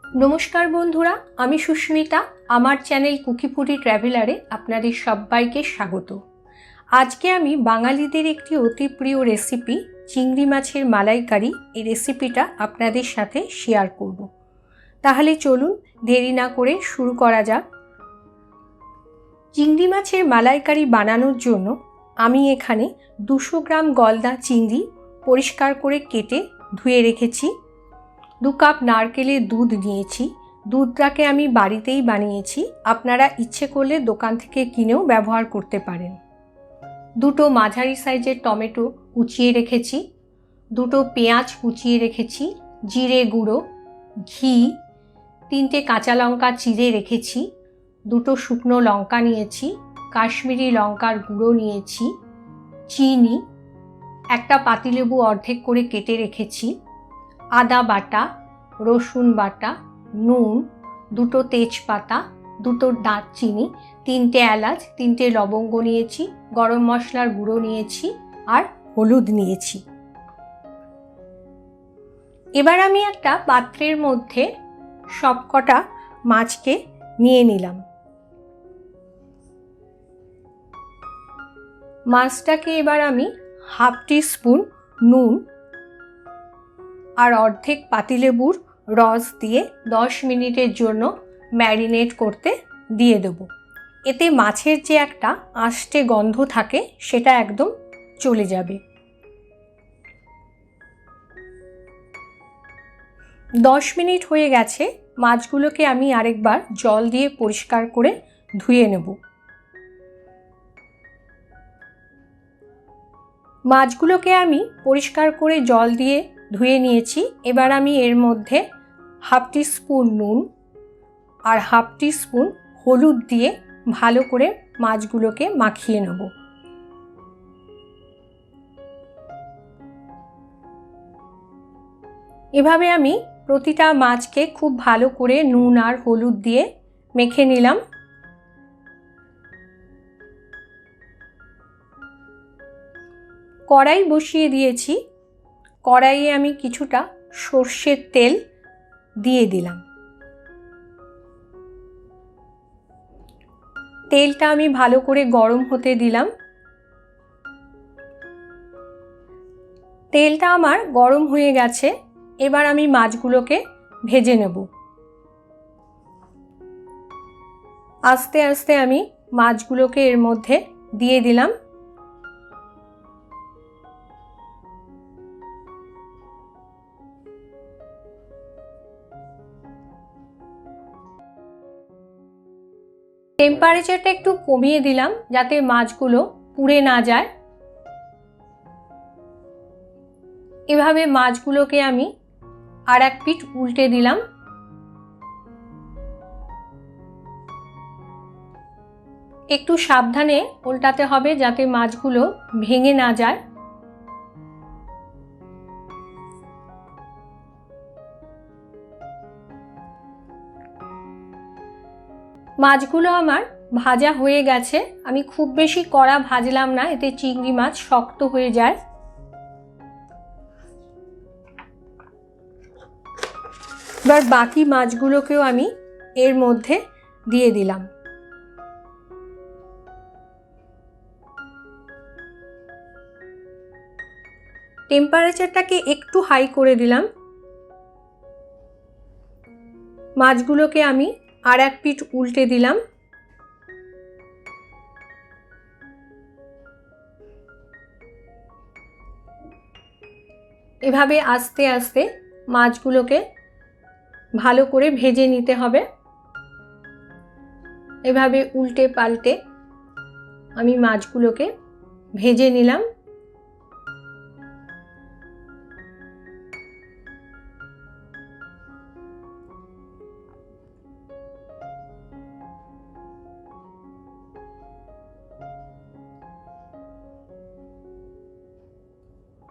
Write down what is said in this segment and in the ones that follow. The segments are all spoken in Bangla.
नमस्कार बंधुरा, आमी सुष्मिता। आमार चैनल कुकी फूडी ट्रैभेलारे आपनादेर सब्बाइके स्वागत। आजके आमी बांगालीदेर एकटी अति प्रिय रेसिपि चिंगड़ी माछेर मालाइकारी এই রেসিপিটা আপনাদের সাথে শেয়ার করব। তাহলে চলুন দেরি না করে শুরু করা যাক। চিংড়ি মাছের মালাইকারি বানানোর জন্য আমি এখানে 200 গ্রাম গলদা চিংড়ি পরিষ্কার করে কেটে ধুয়ে রেখেছি। 2 কাপ নারকেলের দুধ নিয়েছি। দুধটাকে আমি বাড়িতেই বানিয়েছি, আপনারা ইচ্ছে করলে দোকান থেকে কিনেও ব্যবহার করতে পারেন। 2টো মাঝারি সাইজের টমেটো কুচিয়ে রেখেছি। 2টো পেঁয়াজ কুচিয়ে রেখেছি। জিরে গুঁড়ো, ঘি, 3টে কাঁচা লঙ্কা চিড়ে রেখেছি। 2টো শুকনো লঙ্কা নিয়েছি। কাশ্মীরি লঙ্কার গুঁড়ো নিয়েছি। চিনি, একটা পাতিলেবু অর্ধেক করে কেটে রেখেছি। আদা বাটা, রসুন বাটা, নুন, 2টো তেজপাতা, 2টো দারচিনি, 3টে এলাচ, 3টে লবঙ্গ নিয়েছি। গরম মশলার গুঁড়ো নিয়েছি আর হলুদ নিয়েছি। এবার আমি একটা পাত্রের মধ্যে সবকটা মাছকে নিয়ে নিলাম। মাছটাকে এবার আমি হাফ টিস্পুন নুন আর অর্ধেক পাতিলেবুর রস দিয়ে 10 মিনিটের জন্য ম্যারিনেট করতে দিয়ে দেব। এতে মাছের যে একটা আষ্টে গন্ধ থাকে সেটা একদম চলে যাবে। 10 মিনিট হয়ে গেছে। মাছগুলোকে আমি আরেকবার জল দিয়ে পরিষ্কার করে ধুয়ে নেব। মাছগুলোকে আমি পরিষ্কার করে জল দিয়ে ধুয়ে নিয়েছি। এবার আমি এর মধ্যে হাফ টিস্পুন নুন আর হাফ টিস্পুন হলুদ দিয়ে ভালো করে মাছগুলোকে মাখিয়ে নেব। এভাবে আমি প্রতিটা মাছকে খুব ভালো করে নুন আর হলুদ দিয়ে মেখে নিলাম। কড়াই বসিয়ে দিয়েছি। কড়াইয়ে আমি কিছুটা সর্ষের তেল দিয়ে দিলাম। তেলটা আমি ভালো করে গরম হতে দিলাম। তেলটা আমার গরম হয়ে গেছে। এবার আমি মাছগুলোকে ভেজে নেব। আস্তে আস্তে আমি মাছগুলোকে এর মধ্যে দিয়ে দিলাম। টেম্পারেচারটা একটু কমিয়ে দিলাম যাতে মাছগুলো পুড়ে না যায়। এভাবে মাছগুলোকে আমি আর এক পিঠ উল্টে দিলাম। একটু সাবধানে উল্টাতে হবে যাতে মাছগুলো ভেঙে না যায়। মাছগুলো আমার ভাজা হয়ে গেছে। আমি খুব বেশি কড়া ভাজলাম না, এতে চিংড়ি মাছ শক্ত হয়ে যায়। এবার বাকি মাছগুলোকেও আমি এর মধ্যে দিয়ে দিলাম। টেম্পারেচারটাকে একটু হাই করে দিলাম। মাছগুলোকে আমি আর এক পিঠ উল্টে দিলাম। এভাবে আস্তে আস্তে মাছগুলোকে ভালো করে ভেজে নিতে হবে। এভাবে উল্টে পাল্টে আমি মাছগুলোকে ভেজে নিলাম।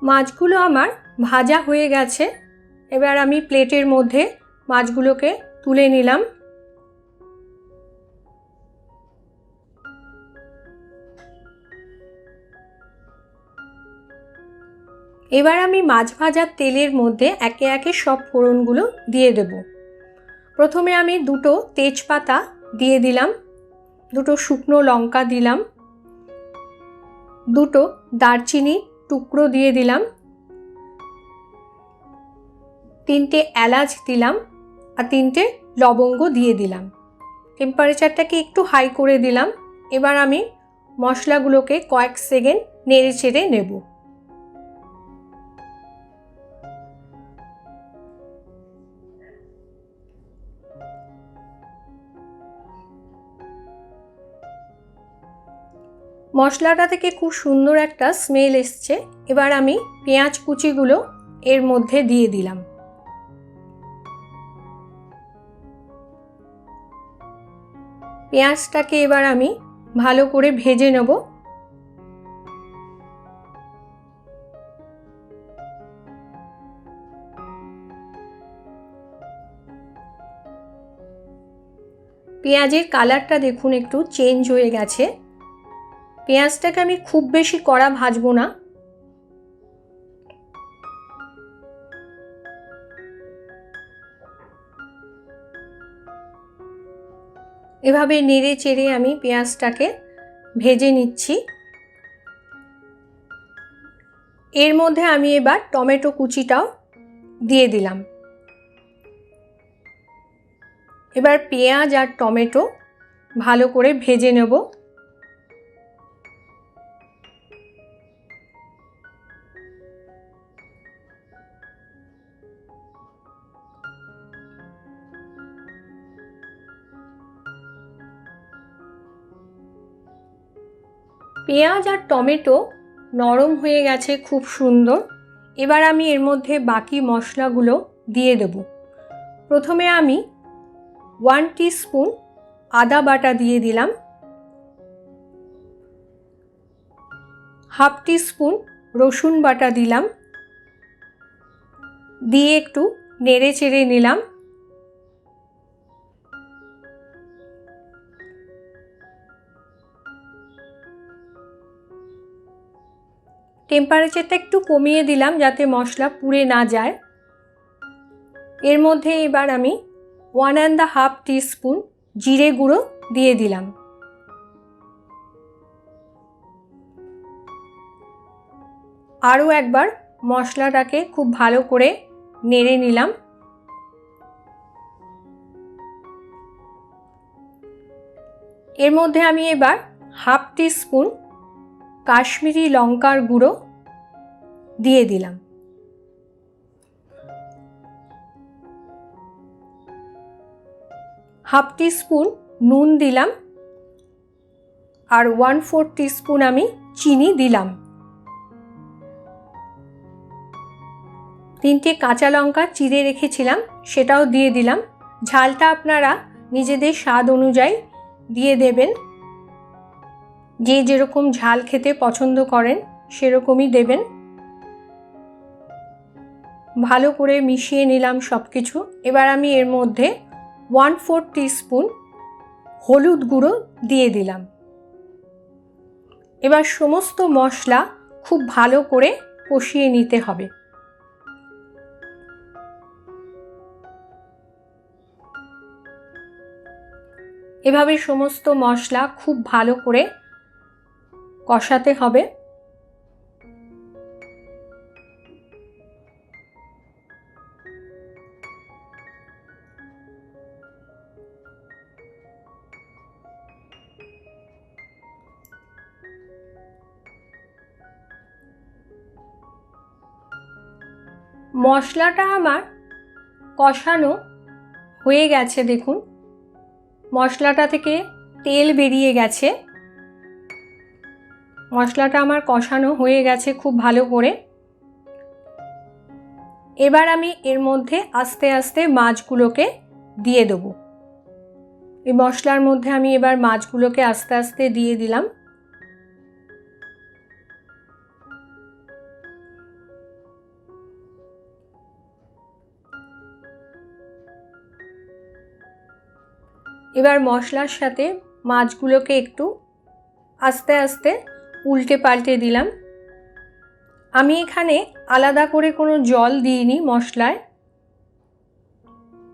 মাছগুলো আমার ভাজা হয়ে গেছে। এবার আমি প্লেটের মধ্যে মাছগুলোকে তুলে নিলাম। এবার আমি মাছ ভাজার তেলের মধ্যে একে একে সব ফোড়নগুলো দিয়ে দেব। প্রথমে আমি দুটো তেজপাতা দিয়ে দিলাম, দুটো শুকনো লঙ্কা দিলাম, দুটো দারচিনি টুকরো দিয়ে দিলাম, 3টে এলাচ দিলাম আর 3টে লবঙ্গ দিয়ে দিলাম। টেম্পারেচারটাকে একটু হাই করে দিলাম। এবার আমি মশলাগুলোকে কয়েক সেকেন্ড নেড়ে চেড়ে নেব। মশলাটা থেকে খুব সুন্দর একটা স্মেল এসছে। এবার আমি পেঁয়াজ কুচিগুলো এর মধ্যে দিয়ে দিলাম। পেঁয়াজটাকে এবার আমি ভালো করে ভেজে নেব। পেঁয়াজের কালারটা দেখুন একটু চেঞ্জ হয়ে গেছে। পেঁয়াজটাকে আমি খুব বেশি কড়া ভাজবো না। এভাবে নেড়ে চেড়ে আমি পেঁয়াজটাকে ভেজে নিচ্ছি। এর মধ্যে আমি এবার টমেটো কুচিটাও দিয়ে দিলাম। এবার পেঁয়াজ আর টমেটো ভালো করে ভেজে নেব। পেঁয়াজ আর টমেটো নরম হয়ে গেছে খুব সুন্দর। এবার আমি এর মধ্যে বাকি মশলাগুলো দিয়ে দেব। প্রথমে আমি 1 টিস্পুন আদা বাটা দিয়ে দিলাম, 1/2 টিস্পুন রসুন বাটা দিলাম, দিয়ে একটু নেড়ে চেড়ে নিলাম। টেম্পারেচারটা একটু কমিয়ে দিলাম যাতে মশলা পুড়ে না যায়। এর মধ্যে এবার আমি 1.5 টিস্পুন জিরে গুঁড়ো দিয়ে দিলাম। আরও একবার মশলাটাকে খুব ভালো করে নেড়ে নিলাম। এর মধ্যে আমি এবার 1/2 টিস্পুন কাশ্মীরি লঙ্কার গুঁড়ো দিয়ে দিলাম। হাফ টিস্পুন নুন দিলাম আর 1/4 টিস্পুন আমি চিনি দিলাম। 3টে কাঁচা লঙ্কা চিড়ে রেখেছিলাম সেটাও দিয়ে দিলাম। ঝালটা আপনারা নিজেদের স্বাদ অনুযায়ী দিয়ে দেবেন। যে যেরকম ঝাল খেতে পছন্দ করেন সেরকমই দেবেন। ভালো করে মিশিয়ে নিলাম সব কিছু। এবার আমি এর মধ্যে 1/4 টিস্পুন হলুদ গুঁড়ো দিয়ে দিলাম। এবার সমস্ত মশলা খুব ভালো করে কষিয়ে নিতে হবে। এভাবে সমস্ত মশলা খুব ভালো করে কষাতে হবে। মশলাটা আমার কষানো হয়ে গেছে, দেখুন মশলাটা থেকে তেল বেরিয়ে গেছে। মশলাটা আমার কষানো হয়ে গেছে খুব ভালো করে। এবার আমি এর মধ্যে আস্তে আস্তে মাছগুলোকে দিয়ে দেব। এই মশলার মধ্যে আমি এবার মাছগুলোকে আস্তে আস্তে দিয়ে দিলাম। এবার মশলার সাথে মাছগুলোকে একটু আস্তে আস্তে উল্টে পাল্টে দিলাম। আমি এখানে আলাদা করে কোনো জল দিইনি মশলায়।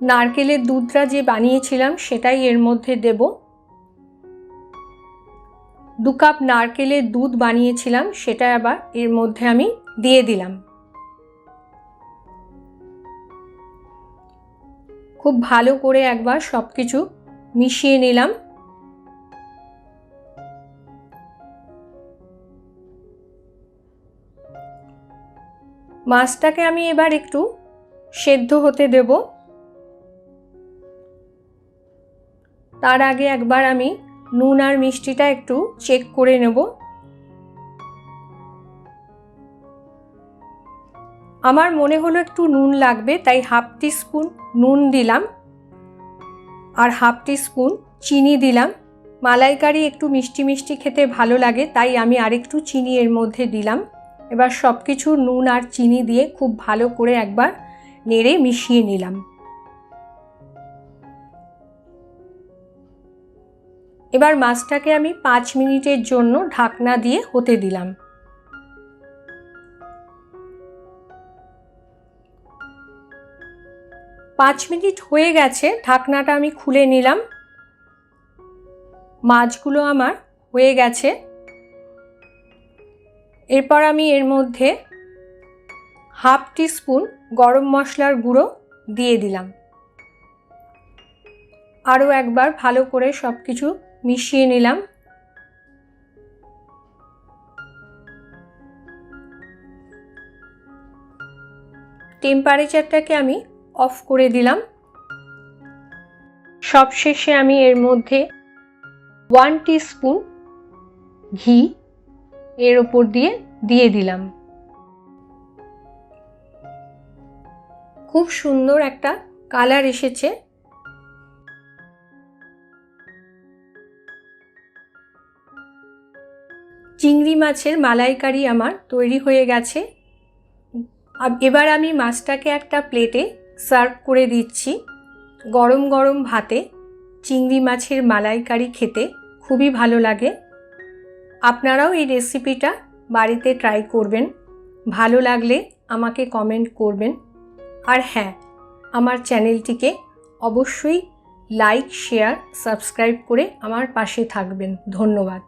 নারকেলের দুধটা যে বানিয়েছিলাম সেটাই এর মধ্যে দেব। 2 কাপ নারকেলের দুধ বানিয়েছিলাম সেটা আবার এর মধ্যে আমি দিয়ে দিলাম। খুব ভালো করে একবার সব কিছু মিশিয়ে নিলাম। মাছটাকে আমি এবার একটু সেদ্ধ হতে দেব। তার আগে একবার আমি নুন আর মিষ্টিটা একটু চেক করে নেব। আমার মনে হলো একটু নুন লাগবে, তাই হাফ টিস্পুন নুন দিলাম আর হাফ টিস্পুন চিনি দিলাম। মালাইকারি একটু মিষ্টি মিষ্টি খেতে ভালো লাগে, তাই আমি আরেকটু চিনি এর মধ্যে দিলাম। এবার সব কিছু নুন আর চিনি দিয়ে খুব ভালো করে একবার নেড়ে মিশিয়ে নিলাম। এবার মাছটাকে আমি 5 মিনিটের জন্য ঢাকনা দিয়ে হতে দিলাম। 5 মিনিট হয়ে গেছে, ঢাকনাটা আমি খুলে নিলাম। মাছগুলো আমার হয়ে গেছে। এরপর আমি এর মধ্যে হাফ টিস্পুন গরম মশলার গুঁড়ো দিয়ে দিলাম। আরও একবার ভালো করে সব কিছু মিশিয়ে নিলাম। টেম্পারেচারটাকে আমি অফ করে দিলাম। সবশেষে আমি এর মধ্যে 1 টিস্পুন ঘি এর ওপর দিয়ে দিলাম। খুব সুন্দর একটা কালার এসেছে। চিংড়ি মাছের মালাইকারি আমার তৈরি হয়ে গেছে। এবার আমি মাছটাকে একটা প্লেটে সার্ভ করে দিচ্ছি। গরম গরম ভাতে চিংড়ি মাছের মালাইকারি খেতে খুবই ভালো লাগে। আপনারাও এই রেসিপিটা বাড়িতে ট্রাই করবেন। ভালো লাগলে আমাকে কমেন্ট করবেন। আর হ্যাঁ, আমার চ্যানেলটিকে অবশ্যই লাইক, শেয়ার, সাবস্ক্রাইব করে আমার পাশে থাকবেন। ধন্যবাদ।